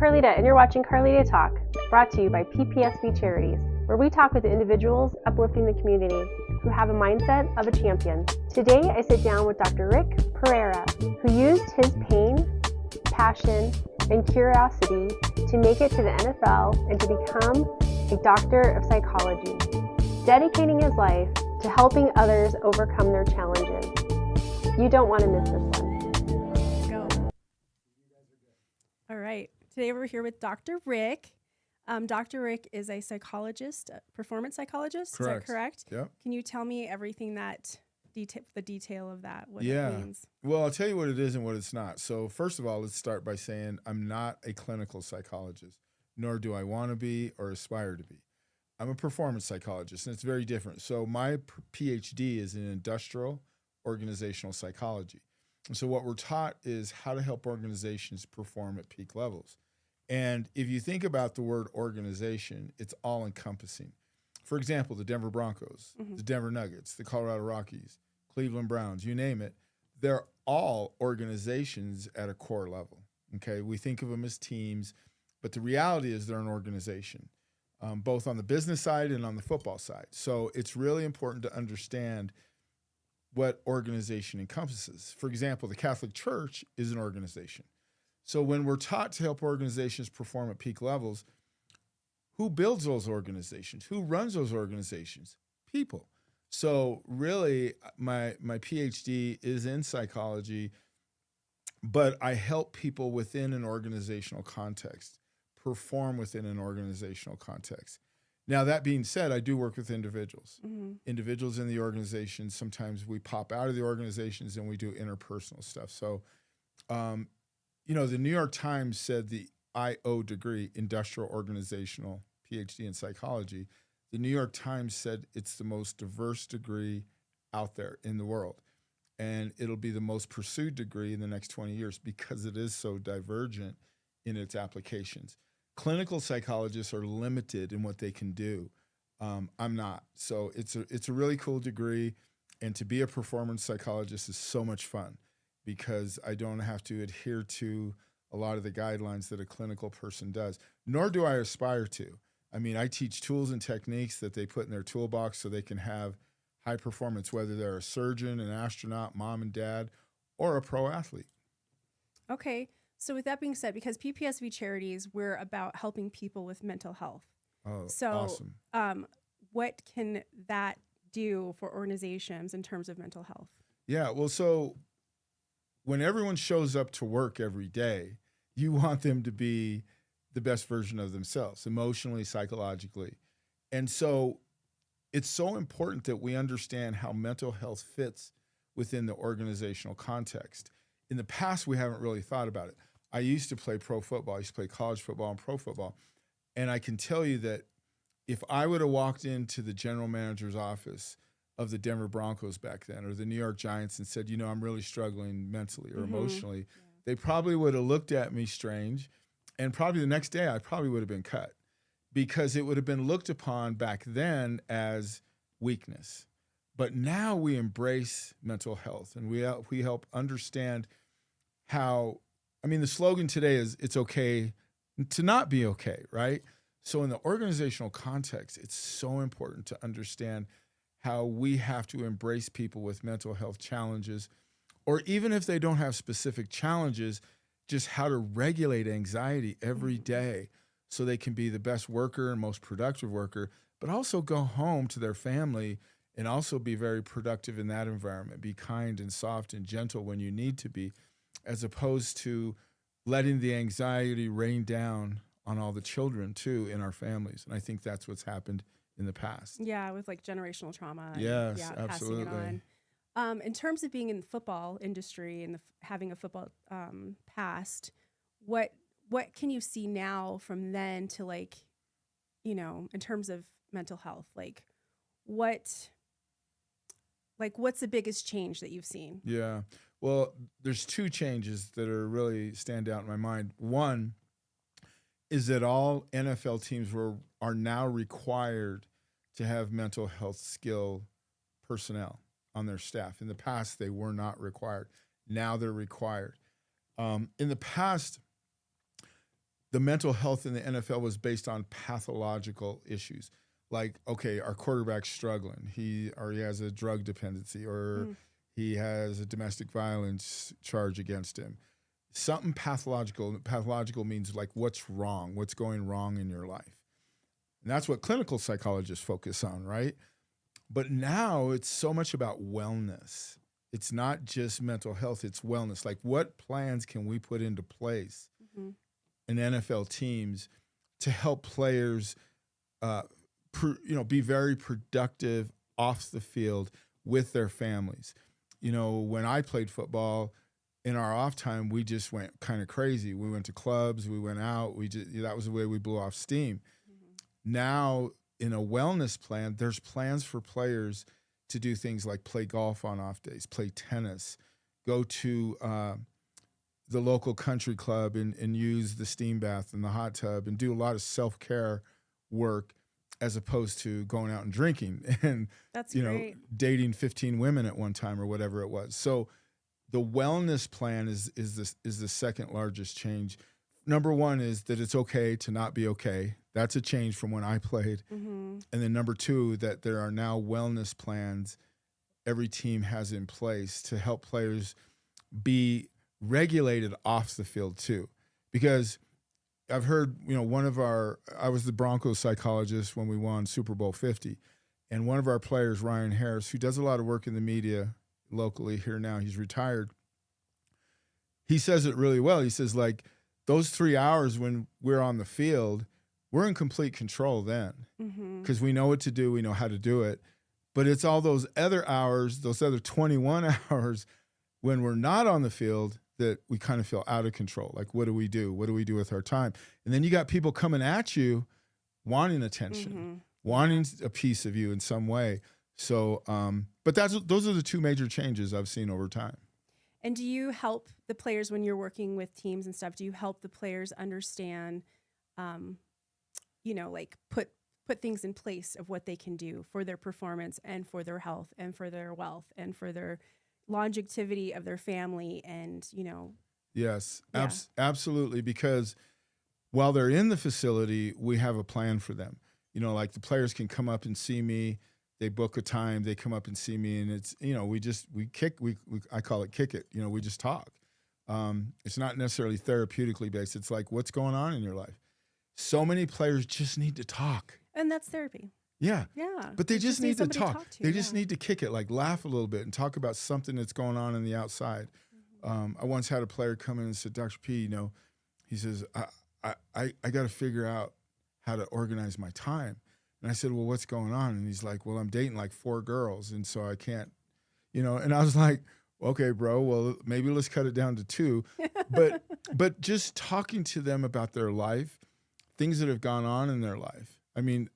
Carlita, and you're watching Carlita Talk, brought to you by PPSV Charities, where we talk with individuals uplifting the community who have a mindset of a champion. Today, I sit down with Dr. Rick Perea, who used his pain, passion, and curiosity to make it to the NFL and to become a doctor of psychology, dedicating his life to helping others overcome their challenges. You don't want to miss this one. All right. Today we're here with Dr. Rick. Dr. Rick is a psychologist, a performance psychologist. Correct. Is that correct? Yep. Can you tell me everything that the detail of that, what Yeah. it means? Well, I'll tell you what it is and what it's not. So first of all, let's start by saying I'm not a clinical psychologist, nor do I want to be or aspire to be. I'm a performance psychologist, and it's very different. So my PhD is in industrial organizational psychology. And so what we're taught is how to help organizations perform at peak levels. And if you think about the word organization, it's all encompassing. For example, the Denver Broncos, the Denver Nuggets, the Colorado Rockies, Cleveland Browns, you name it, they're all organizations at a core level. Okay, we think of them as teams, but the reality is they're an organization, both on the business side and on the football side. So it's really important to understand what organization encompasses. For example, the Catholic Church is an organization. So when we're taught to help organizations perform at peak levels, who builds those organizations? Who runs those organizations? People. So really, my PhD is in psychology, but I help people within an organizational context, perform within an organizational context. Now, that being said, I do work with individuals. Individuals in the organization. Sometimes we pop out of the organizations and we do interpersonal stuff. So, the New York Times said the IO degree, Industrial Organizational PhD in Psychology, the New York Times said it's the most diverse degree out there in the world. And it'll be the most pursued degree in the next 20 years because it is so divergent in its applications. Clinical psychologists are limited in what they can do. I'm not. So it's a really cool degree. And to be a performance psychologist is so much fun because I don't have to adhere to a lot of the guidelines that a clinical person does, nor do I aspire to. I mean, I teach tools and techniques that they put in their toolbox so they can have high performance, whether they're a surgeon, an astronaut, mom and dad, or a pro athlete. Okay. So with that being said, because PPSV Charities, we're about helping people with mental health. Oh, so, awesome. What can that do for organizations in terms of mental health? Yeah, well, so when everyone shows up to work every day, you want them to be the best version of themselves, emotionally, psychologically. And so it's so important that we understand how mental health fits within the organizational context. In the past, we haven't really thought about it. I used to play pro football. I used to play college football and pro football. And I can tell you that if I would have walked into the general manager's office of the Denver Broncos back then or the New York Giants and said, I'm really struggling mentally or emotionally, they probably would have looked at me strange. And probably the next day, I probably would have been cut because it would have been looked upon back then as weakness. But now we embrace mental health and we help understand how, the slogan today is it's okay to not be okay, right? So in the organizational context, it's so important to understand how we have to embrace people with mental health challenges, or even if they don't have specific challenges, just how to regulate anxiety every day so they can be the best worker and most productive worker, but also go home to their family and also be very productive in that environment. Be kind and soft and gentle when you need to be, as opposed to letting the anxiety rain down on all the children too in our families. And I think that's what's happened in the past. Yeah, with like generational trauma. Yes, absolutely. Passing it on. In terms of being in the football industry and having a football past, what can you see now from then to in terms of mental health? What's the biggest change that you've seen? Yeah. Well, there's two changes that are really stand out in my mind. One is that all NFL teams are now required to have mental health skill personnel on their staff. In the past, they were not required. Now they're required. In the past, the mental health in the NFL was based on pathological issues. Like, okay, our quarterback's struggling. He has a drug dependency, or he has a domestic violence charge against him. Something pathological. Pathological means like what's wrong, what's going wrong in your life. And that's what clinical psychologists focus on, right? But now it's so much about wellness. It's not just mental health, it's wellness. Like, what plans can we put into place in NFL teams to help players be very productive off the field with their families? You know, when I played football, in our off time, we just went kind of crazy. We went to clubs, we went out, that was the way we blew off steam. Now, in a wellness plan, there's plans for players to do things like play golf on off days, play tennis, go to the local country club and use the steam bath and the hot tub and do a lot of self-care work, as opposed to going out and drinking and That's great. dating 15 women at one time or whatever it was. So the wellness plan is the second largest change. Number one is that it's okay to not be okay. That's a change from when I played. And then number two, that there are now wellness plans every team has in place to help players be regulated off the field too. Because I've heard, I was the Broncos psychologist when we won Super Bowl 50. And one of our players, Ryan Harris, who does a lot of work in the media locally here now, he's retired. He says it really well. He says, like, those 3 hours when we're on the field, we're in complete control then, because we know what to do, we know how to do it. But it's all those other hours, those other 21 hours when we're not on the field, that we kind of feel out of control. Like, what do we do? What do we do with our time? And then you got people coming at you wanting attention, wanting a piece of you in some way. So, but those are the two major changes I've seen over time. And do you help the players when you're working with teams and stuff? Do you help the players understand, like put things in place of what they can do for their performance and for their health and for their wealth and for their longevity of their family? And, Yes, Yeah. Absolutely. Because while they're in the facility, we have a plan for them. Like, the players can come up and see me. They book a time, they come up and see me, and it's, I call it kick it. We just talk. It's not necessarily therapeutically based. It's like, what's going on in your life? So many players just need to talk. And that's therapy. Yeah. Yeah. But they just need to somebody talk. to, They just need to kick it, like laugh a little bit and talk about something that's going on the outside. I once had a player come in and said, Dr. P, he says, I got to figure out how to organize my time. And I said, well, what's going on? And he's like, well, I'm dating like 4 girls, and so I can't, and I was like, okay, bro, well, maybe let's cut it down to 2. But just talking to them about their life, things that have gone on in their life. I mean,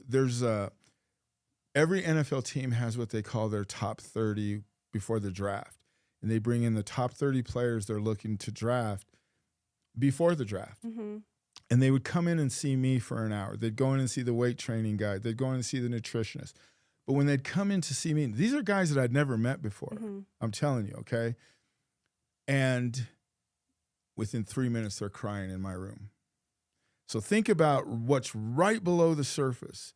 there's every NFL team has what they call their top 30 before the draft. And they bring in the top 30 players they're looking to draft before the draft. And they would come in and see me for an hour. They'd go in and see the weight training guy. They'd go in and see the nutritionist. But when they'd come in to see me, these are guys that I'd never met before. I'm telling you, okay? And within 3 minutes, they're crying in my room. So think about what's right below the surface.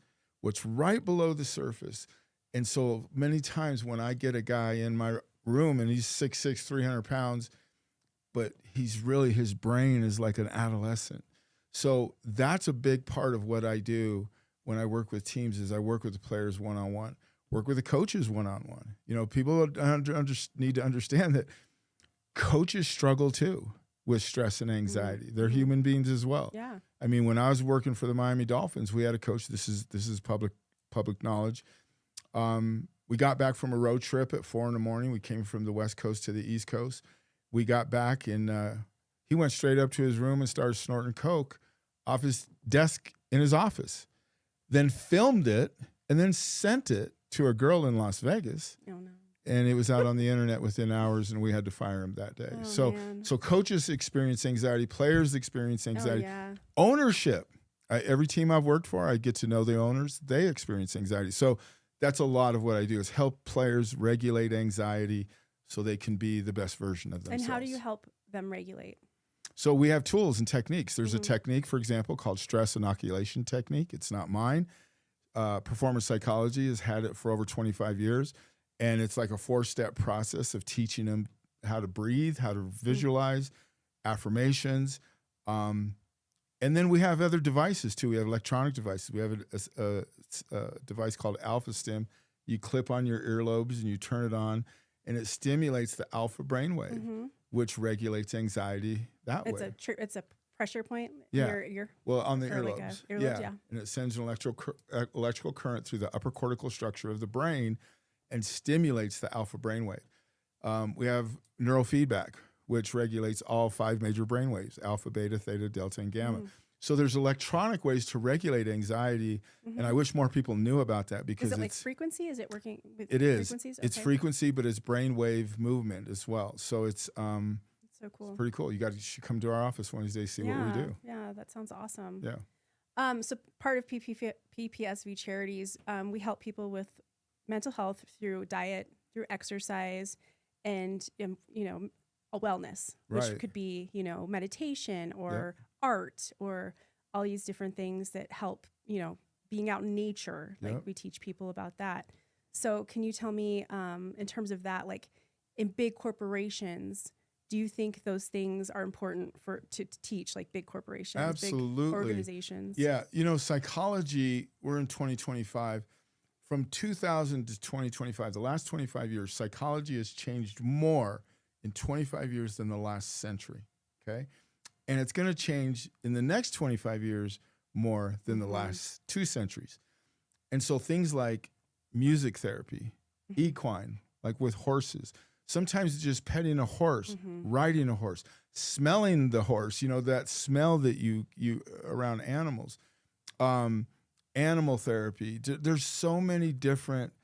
And so many times when I get a guy in my room and he's 6'6", 300 pounds, but his brain is like an adolescent. So that's a big part of what I do when I work with teams. Is I work with the players one-on-one, work with the coaches one-on-one. People need to understand that coaches struggle too with stress and anxiety. They're human beings as well. Yeah. I mean, when I was working for the Miami Dolphins, we had a coach. This is public knowledge. We got back from a road trip at 4 a.m. We came from the West Coast to the East Coast. We got back, and he went straight up to his room and started snorting coke off his desk in his office, then filmed it and then sent it to a girl in Las Vegas. Oh, no. And it was out on the internet within hours, and we had to fire him that day. Oh, man. So coaches experience anxiety, players experience anxiety. Oh, yeah. Ownership. Every team I've worked for, I get to know the owners. They experience anxiety. So that's a lot of what I do, is help players regulate anxiety so they can be the best version of themselves. And how do you help them regulate? So we have tools and techniques. There's a technique, for example, called stress inoculation technique. It's not mine. Performance psychology has had it for over 25 years. And it's like a 4-step process of teaching them how to breathe, how to visualize, affirmations. And then we have other devices too. We have electronic devices. We have a device called Alpha Stim. You clip on your earlobes and you turn it on, and it stimulates the alpha brainwave, which regulates anxiety that way. It's a pressure point Yeah. in your ear. Well, on the Or like earlobes. a earlobes, yeah. And it sends an electrical current through the upper cortical structure of the brain and stimulates the alpha brainwave. We have neurofeedback, which regulates all 5 major brainwaves: alpha, beta, theta, delta, and gamma. So there's electronic ways to regulate anxiety, and I wish more people knew about that because Is it like it's frequency? Is it working with it is. frequencies? It's Okay. frequency, but it's brainwave movement as well. So it's So cool. pretty cool. You should come to our office one of these days, see what we do. Yeah, that sounds awesome. Yeah. So part of PPSV Charities, we help people with mental health through diet, through exercise, and a wellness, which Right. could be meditation or art or all these different things that help being out in nature. Like we teach people about that. So can you tell me in terms of that, like in big corporations, do you think those things are important to teach, like big corporations, Absolutely. big organizations? Yeah. Psychology, we're in 2025. From 2000 to 2025, the last 25 years, psychology has changed more in 25 years than the last century, okay? And it's going to change in the next 25 years more than the last 2 centuries. And so things like music therapy, equine, like with horses, sometimes it's just petting a horse, riding a horse, smelling the horse, that smell that you around animals. Animal therapy. There's so many different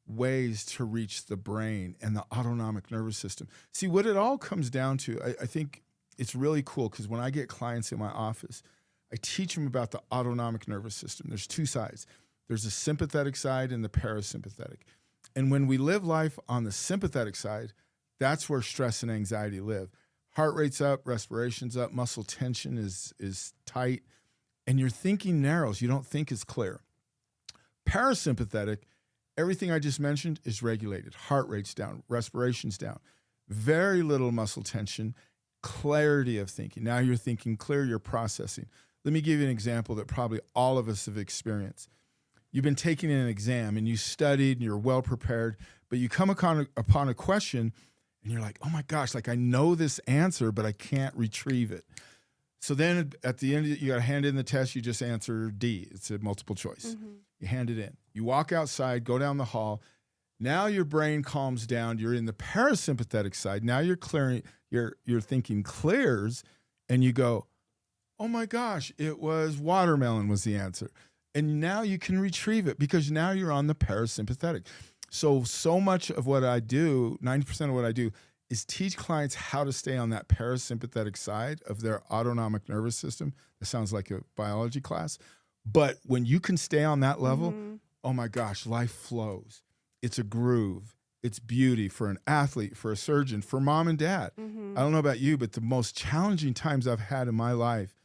ways to reach the brain and the autonomic nervous system. See, what it all comes down to, I think it's really cool because when I get clients in my office, I teach them about the autonomic nervous system. There's 2 sides. There's a sympathetic side and the parasympathetic. And when we live life on the sympathetic side, that's where stress and anxiety live. Heart rate's up, respiration's up, muscle tension is tight, and your thinking narrows. You don't think as clear. Parasympathetic, everything I just mentioned is regulated. Heart rate's down, respiration's down, very little muscle tension, clarity of thinking. Now you're thinking clear, you're processing. Let me give you an example that probably all of us have experienced. You've been taking an exam and you studied and you're well prepared, but you come upon a question and you're like, oh my gosh, like I know this answer, but I can't retrieve it. So then at the end, you got to hand in the test. You just answer D. It's a multiple choice. You hand it in. You walk outside, go down the hall. Now your brain calms down. You're in the parasympathetic side. Now you're clearing, your thinking clears, and you go, oh my gosh, it was watermelon was the answer. And now you can retrieve it because now you're on the parasympathetic. So much of what I do, 90% of what I do, is teach clients how to stay on that parasympathetic side of their autonomic nervous system. It sounds like a biology class. But when you can stay on that level, oh my gosh, life flows. It's a groove. It's beauty for an athlete, for a surgeon, for mom and dad. I don't know about you, but the most challenging times I've had in my life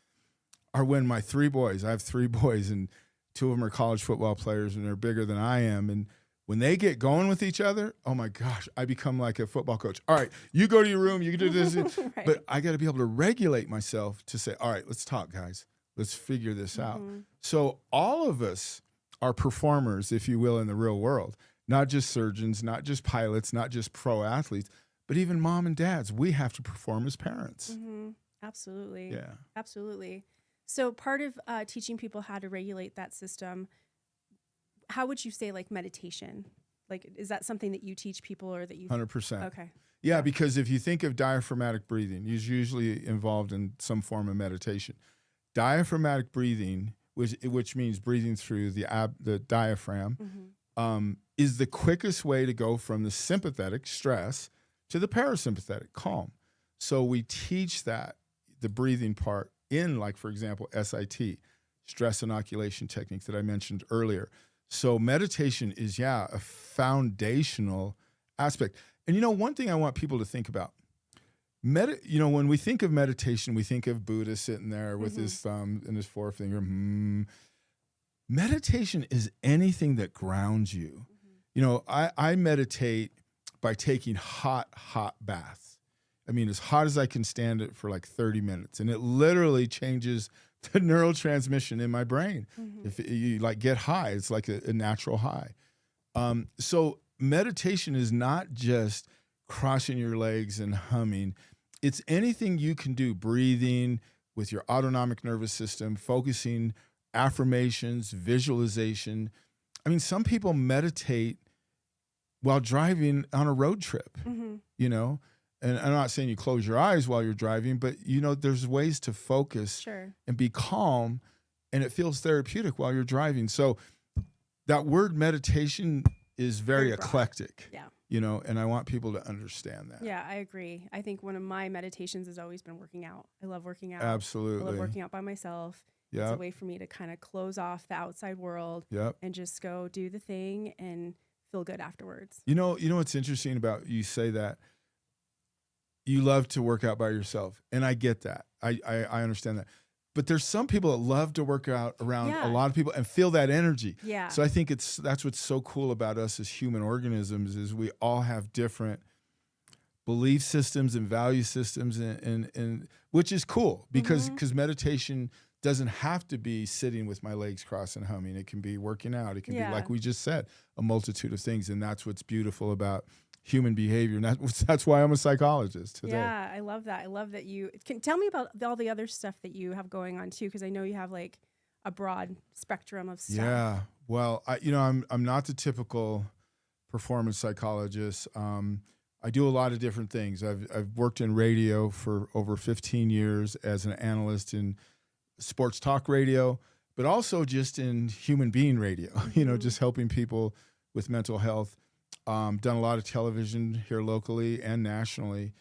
are when my 3 boys, I have 3 boys, and 2 of them are college football players, and they're bigger than I am. And when they get going with each other, oh my gosh, I become like a football coach. All right, you go to your room, you can do this. Right. But I got to be able to regulate myself to say, all right, let's talk, guys. Let's figure this out. So all of us are performers, if you will, in the real world, not just surgeons, not just pilots, not just pro athletes, but even mom and dads. We have to perform as parents. Absolutely. Yeah. Absolutely. So part of teaching people how to regulate that system, how would you say like meditation? Like, is that something that you teach people or that you? 100%. Okay. Yeah, because if you think of diaphragmatic breathing, it's usually involved in some form of meditation. Diaphragmatic breathing, which means breathing through the diaphragm, is the quickest way to go from the sympathetic stress to the parasympathetic calm. So we teach that, the breathing part, in, like, for example, SIT, stress inoculation technique that I mentioned earlier. So meditation is, a foundational aspect. And one thing I want people to think about, When we think of meditation, we think of Buddha sitting there with Mm-hmm. his thumb and his forefinger. Meditation is anything that grounds you. I meditate by taking hot baths. I mean, as hot as I can stand it for like 30 minutes. And it literally changes the neurotransmission in my brain. Mm-hmm. If you like get high, it's like a natural high. So meditation is not just crossing your legs and humming. It's anything you can do, breathing with your autonomic nervous system, focusing, affirmations, visualization. I mean, some people meditate while driving on a road trip, Mm-hmm. And I'm not saying you close your eyes while you're driving, but there's ways to focus Sure. and be calm, and it feels therapeutic while you're driving. So that word meditation is very Very broad. eclectic. Yeah. And I want people to understand that. Yeah, I agree. I think one of my meditations has always been working out. I love working out. Absolutely. I love working out by myself. It's a Yep. way for me to kind of close off the outside world Yep. and just go do the thing and feel good afterwards. You know what's interesting about you say that you love to work out by yourself, and I get that. I understand that. But there's some people that love to work out around Yeah. a lot of people and feel that energy. Yeah. So I think that's what's so cool about us as human organisms is we all have different belief systems and value systems, and which is cool because meditation doesn't have to be sitting with my legs crossed and humming. It can be working out. It can be, like we just said, a multitude of things, and that's what's beautiful about human behavior. And that's why I'm a psychologist today. Yeah, I love that. I love that you can tell me about all the other stuff that you have going on too, because I know you have like a broad spectrum of stuff. Yeah. Well, I'm not the typical performance psychologist. I do a lot of different things. I've worked in radio for over 15 years as an analyst in sports talk radio, but also just in human being radio, just helping people with mental health. Done a lot of television here locally and nationally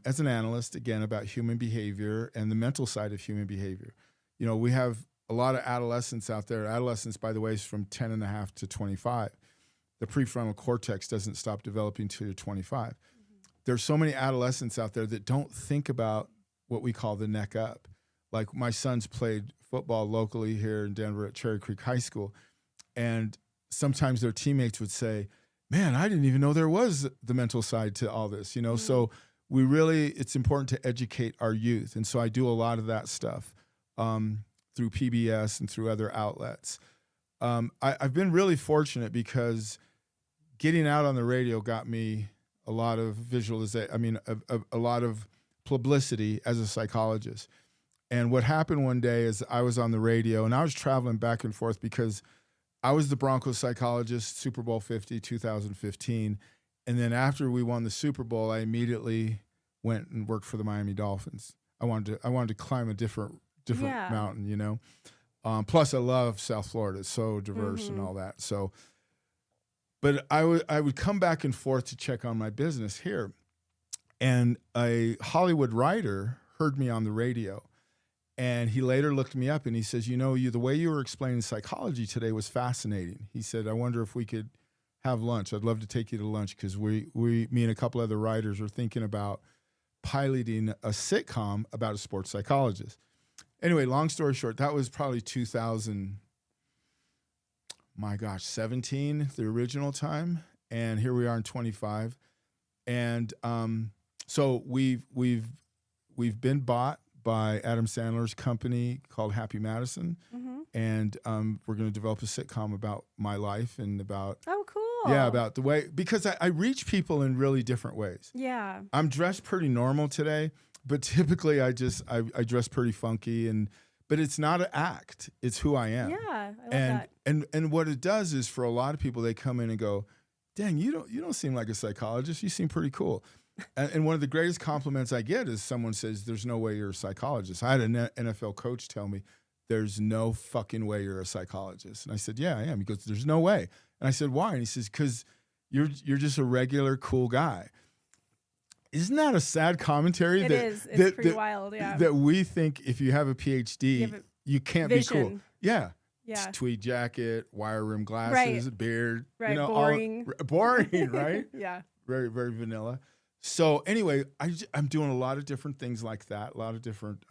as an analyst, again, about human behavior and the mental side of human behavior. We have a lot of adolescents out there. Adolescence, by the way, is from 10 and a half to 25. The prefrontal cortex doesn't stop developing until you're 25. There's so many adolescents out there that don't think about what we call the neck up. Like my sons played football locally here in Denver at Cherry Creek High School, and sometimes their teammates would say, man, I didn't even know there was the mental side to all this, So it's important to educate our youth. And so I do a lot of that stuff through PBS and through other outlets. I've been really fortunate because getting out on the radio got me a lot of a lot of publicity as a psychologist. And what happened one day is I was on the radio and I was traveling back and forth because I was the Broncos psychologist, Super Bowl 50, 2015. And then after we won the Super Bowl, I immediately went and worked for the Miami Dolphins. I wanted to climb a different mountain, Plus I love South Florida. It's so diverse and all that. So, but I would come back and forth to check on my business here. And a Hollywood writer heard me on the radio. And he later looked me up and he says, the way you were explaining psychology today was fascinating. He said, I wonder if we could have lunch. I'd love to take you to lunch because me and a couple other writers are thinking about piloting a sitcom about a sports psychologist. Anyway, long story short, that was probably 2017, the original time. And here we are in 25. And so we've been bought by Adam Sandler's company called Happy Madison. And we're going to develop a sitcom about my life and about about the way, because I reach people in really different ways. Yeah. I'm dressed pretty normal today, but typically I dress pretty funky, but it's not an act. It's who I am. Yeah, I love that. And what it does is for a lot of people, they come in and go, dang, you don't seem like a psychologist. You seem pretty cool. And one of the greatest compliments I get is someone says, there's no way you're a psychologist. I had an NFL coach tell me, there's no fucking way you're a psychologist. And I said, yeah, I am. He goes, there's no way. And I said, why? And he says, because you're just a regular cool guy. Isn't that a sad commentary? It is. It's pretty wild, yeah. That we think if you have a PhD, you can't be cool. Yeah. Yeah. Tweed jacket, wire rim glasses, beard. Right. Boring. Boring, right? Yeah. Very, very vanilla. So anyway, I'm doing a lot of different things like that, a lot of different,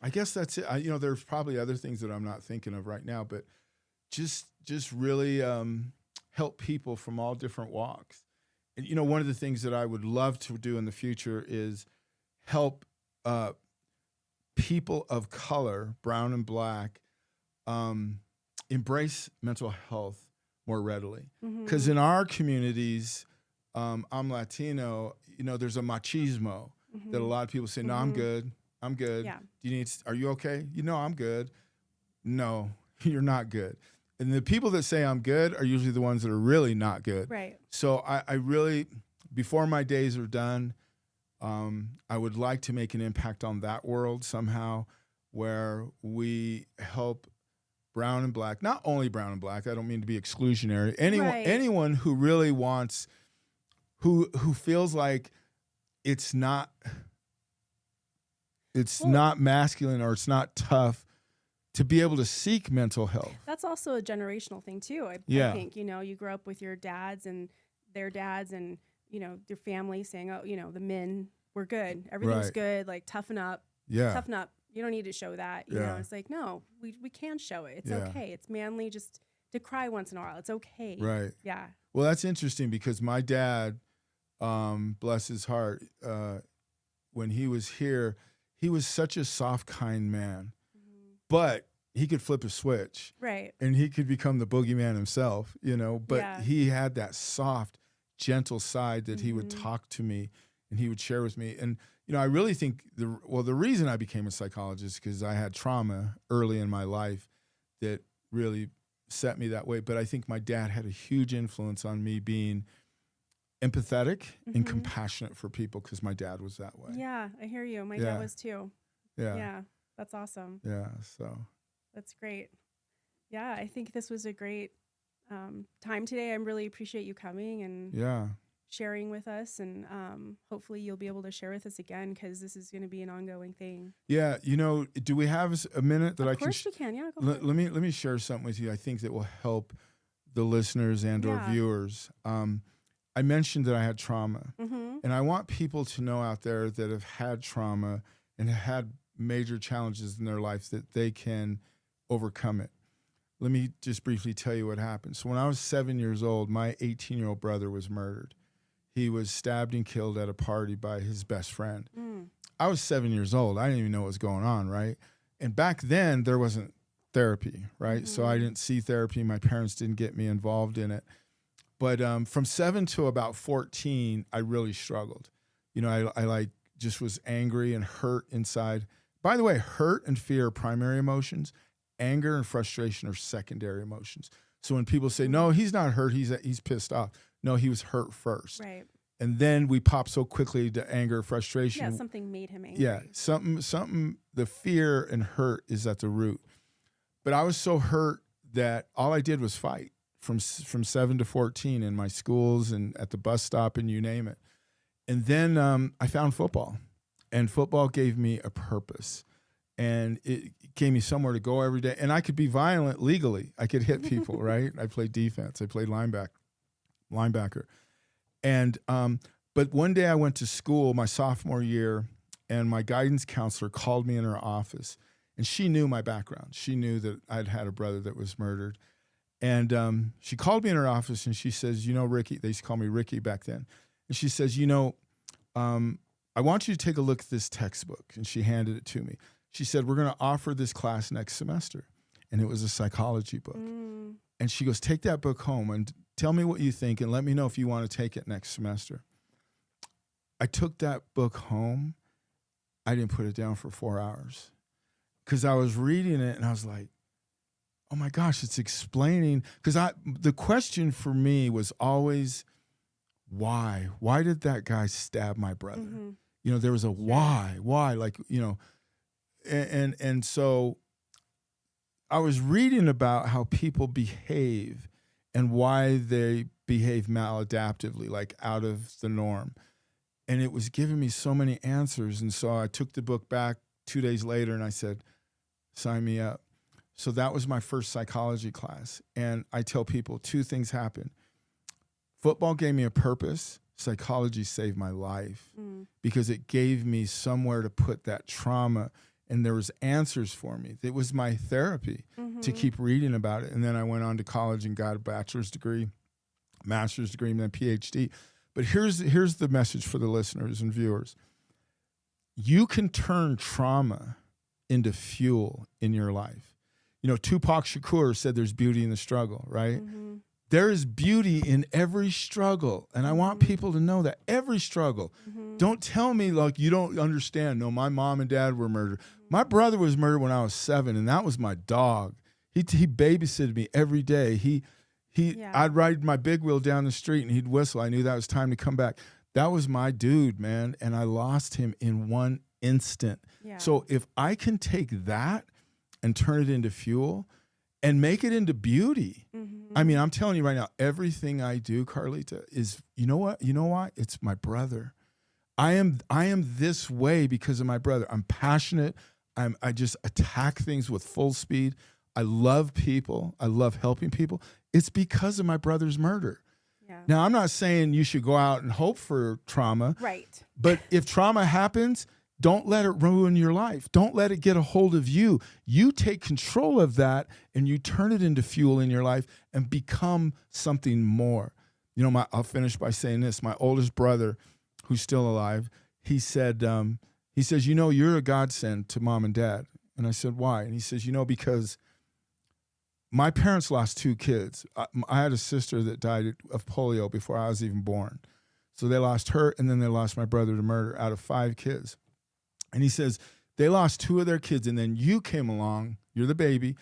I guess that's it. There's probably other things that I'm not thinking of right now, but just really help people from all different walks. And, one of the things that I would love to do in the future is help people of color, brown and black, embrace mental health more readily. Because in our communities, I'm Latino, there's a machismo that a lot of people say, no, I'm good. I'm good. Yeah. Are you okay? I'm good. No, you're not good. And the people that say I'm good are usually the ones that are really not good. Right. So I really, before my days are done, I would like to make an impact on that world somehow, where we help brown and black, not only brown and black, I don't mean to be exclusionary, anyone who really wants, who feels like it's not masculine or it's not tough to be able to seek mental health. That's also a generational thing too. I think, you grow up with your dads and their dads and, your family saying, oh, the men, we're good. Everything's good. Like, toughen up. Yeah. Toughen up. You don't need to show that. You know, it's like, no, we can show it. It's okay. It's manly just to cry once in a while. It's okay. Right. Yeah. Well, that's interesting because my dad, bless his heart, when he was here, he was such a soft, kind man, but he could flip a switch. Right. And he could become the boogeyman himself, but he had that soft, gentle side that he would talk to me and he would share with me. And, I really think the reason I became a psychologist, because I had trauma early in my life that really set me that way. But I think my dad had a huge influence on me being empathetic and compassionate for people, because my dad was that way. Yeah, I hear you. My dad was too. Yeah. Yeah, that's awesome. Yeah, so. That's great. Yeah, I think this was a great time today. I really appreciate you coming and sharing with us, and hopefully you'll be able to share with us again, because this is going to be an ongoing thing. Yeah, do we have a minute that I can? Of course we can. Yeah, go let me share something with you. I think that will help the listeners and or viewers. I mentioned that I had trauma, and I want people to know out there that have had trauma and had major challenges in their life that they can overcome it. Let me just briefly tell you what happened. So when I was 7 years old, my 18-year-old brother was murdered. He was stabbed and killed at a party by his best friend. I was 7 years old. I didn't even know what was going on, right? And back then, there wasn't therapy, right? So I didn't see therapy. My parents didn't get me involved in it. But from 7 to about 14, I really struggled. I just was angry and hurt inside. By the way, hurt and fear are primary emotions. Anger and frustration are secondary emotions. So when people say, no, he's not hurt, he's pissed off. No, he was hurt first. Right. And then we pop so quickly to anger, frustration. Yeah, something made him angry. Yeah, something, the fear and hurt is at the root. But I was so hurt that all I did was fight from 7 to 14 in my schools and at the bus stop and you name it. And then I found football. And football gave me a purpose. And it gave me somewhere to go every day. And I could be violent legally. I could hit people, right? I played defense. I played linebacker. And but one day I went to school my sophomore year, and my guidance counselor called me in her office. And she knew my background. She knew that I'd had a brother that was murdered. And she called me in her office, and she says, Ricky, they used to call me Ricky back then. And she says, I want you to take a look at this textbook. And she handed it to me. She said, we're going to offer this class next semester. And it was a psychology book. And she goes, take that book home and tell me what you think and let me know if you want to take it next semester. I took that book home. I didn't put it down for 4 hours because I was reading it and I was like, oh my gosh, it's explaining. Because the question for me was always, why? Why did that guy stab my brother? There was a why, like, and so I was reading about how people behave and why they behave maladaptively, like out of the norm. And it was giving me so many answers. And so I took the book back 2 days later and I said, sign me up. So that was my first psychology class. And I tell people 2 things happened. Football gave me a purpose, psychology saved my life because it gave me somewhere to put that trauma, and there was answers for me. It was my therapy to keep reading about it. And then I went on to college and got a bachelor's degree, master's degree, and then PhD. But here's the message for the listeners and viewers. You can turn trauma into fuel in your life. You know, Tupac Shakur said there's beauty in the struggle, right? There is beauty in every struggle. And I want people to know that every struggle. Don't tell me like you don't understand. No, my mom and dad were murdered. My brother was murdered when I was 7, and that was my dog. He babysitted me every day. I'd ride my big wheel down the street and he'd whistle. I knew that was time to come back. That was my dude, man. And I lost him in one instant. Yeah. So if I can take that and turn it into fuel and make it into beauty. I mean, I'm telling you right now, everything I do, Carlita, is, you know what? You know why? It's my brother. I am this way because of my brother. I'm passionate. I just attack things with full speed. I love people. I love helping people. It's because of my brother's murder. Yeah. Now, I'm not saying you should go out and hope for trauma. Right. But if trauma happens, don't let it ruin your life. Don't let it get a hold of you. You take control of that and you turn it into fuel in your life and become something more. You know, I'll finish by saying this. My oldest brother, who's still alive, he says, you know, you're a godsend to mom and dad. And I said, why? And he says, you know, because my parents lost 2 kids. I had a sister that died of polio before I was even born. So they lost her, and then they lost my brother to murder out of 5 kids. And he says, they lost 2 of their kids, and then you came along, you're the baby,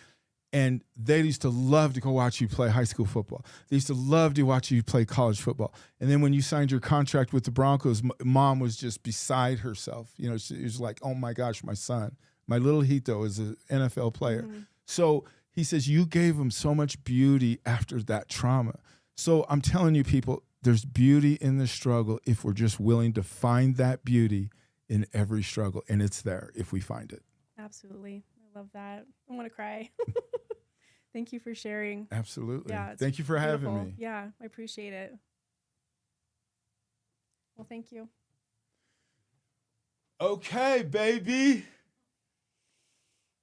and they used to love to go watch you play high school football. They used to love to watch you play college football. And then when you signed your contract with the Broncos, mom was just beside herself. You know, she was like, oh my gosh, my son. My little Hito is an NFL player. So he says, you gave him so much beauty after that trauma. So I'm telling you, people, there's beauty in the struggle if we're just willing to find that beauty in every struggle. And it's there if we find it. Absolutely. I love that. I want to cry. Thank you for sharing. Absolutely. Yeah, thank you for beautiful. having me. Yeah, I appreciate it. Well, thank you. Okay, baby.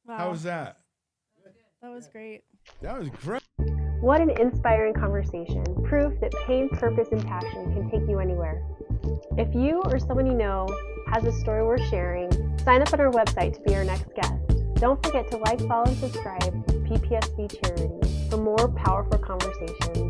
Wow. How was that? That was great. That was great. What an inspiring conversation. Proof that pain, purpose, and passion can take you anywhere. If you or someone you know has a story worth sharing, sign up on our website to be our next guest. Don't forget to like, follow, and subscribe to PPSV Charities for more powerful conversations